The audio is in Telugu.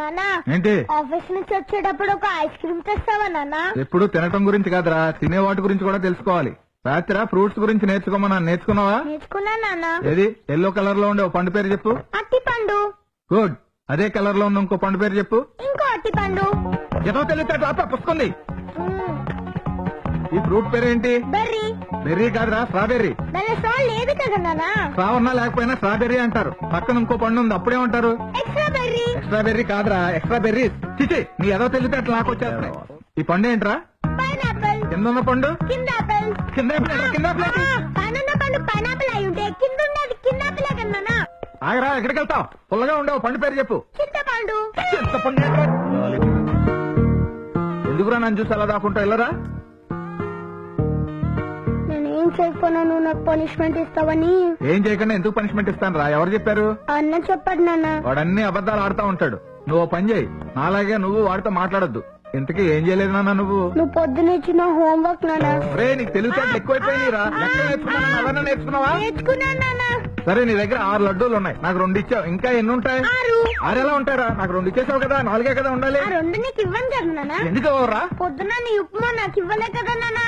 నానా ఏంటి? ఆఫీస్ నుంచి వచ్చేటప్పుడు ఒక ఐస్ క్రీమ్ తెస్తావా నానా? ఎప్పుడు తినటం గురించి కాదురా, తినే వాటి గురించి కూడా తెలుసుకోవాలి. రాత్రి ఫ్రూట్స్ గురించి నేర్చుకోమన్నా, నేర్చుకున్నావా? నేర్చుకున్నా నానా. ఏది ఎల్లో కలర్ లో ఉండే ఓ పండు పేరు చెప్పు. అట్టి పండు. గుడ్. అదే కలర్ లో ఉన్న ఇంకో పండు పేరు చెప్పు. ఇంకో అట్టి పండు. ఏదో తెలియదు పుస్తకంది. ఈ ఫ్రూట్ పేరేంటి? బెర్రీ. బెర్రీ కాదురా, స్ట్రాబెర్రీ. దాని సాల్ లేదు కదా నానా. స్ట్రావన్నా లేకపోయినా స్ట్రాబెర్రీ అంటారు. పక్కన ఇంకో పండు ఉంది, అప్పుడేమంటారు? Extra berry. ఎక్స్ట్రా బెర్రీ కాదురా, ఎక్స్ట్రా బెర్రీ. చిచి, నీ ఏదో తెలియదు అట్లా నాకు వచ్చేస్తున్నాయి. ఈ పండు ఏంట్రా? పైనాపిల్. కింద ఉన్న పండు? కింద ఆపిల్. కింద పైన పండు పైనాపిల్ అయి ఉంటే కింద ఉండేది కింద ఆపిల్ కదా నానా. ఆగరా, ఎక్కడికి వెళ్తావు? పుల్లగా ఉండవు పండు పేరు చెప్పు. చింతపండు. చింతపండు ఏంట్రా? ఎందుకురా నన్ను చూసి అలా దాకుంటా? వెళ్ళరా. నేనేం చేయకపోయినా నువ్వు నాకు పనిష్మెంట్ ఇస్తావని. ఏం చేయకుండా ఎందుకు పనిష్మెంట్ ఇస్తాను రా? ఎవరు చెప్పారు? అన్న చెప్పాడు నాన్న. వాడన్ని అబద్ధాలు ఆడుతా ఉంటాడు. నువ్వు పని చేయి, నాలాగే నువ్వు వాడితో మాట్లాడొద్దు. ఇంతకీ ఏం చేయలేదు నాన్న నువ్వు? నువ్వు పొద్దున ఇచ్చిన హోంవర్క్ నాన్న. రే, నీకు తెలివితేటలు ఎక్కువైపోయినరా? నేర్చుకున్నావా? నేర్చుకున్నాను నాన్న. సరే, నీ దగ్గర 6 లడ్డూలు ఉన్నాయి, నాకు 2 ఇచ్చావు. ఇంకా ఎన్ని ఉంటాయి? 6 ఎలా ఉంటారా? నాకు 2 ఇచ్చేసావు కదా, 4 కదా ఉండాలి. ఆ 2 నీకు ఇవ్వను కదా నాన్న. ఎందుకు ఇవ్వరా? పొద్దున నీ ఉప్మా నాకు ఇవ్వలే కదా నాన్న.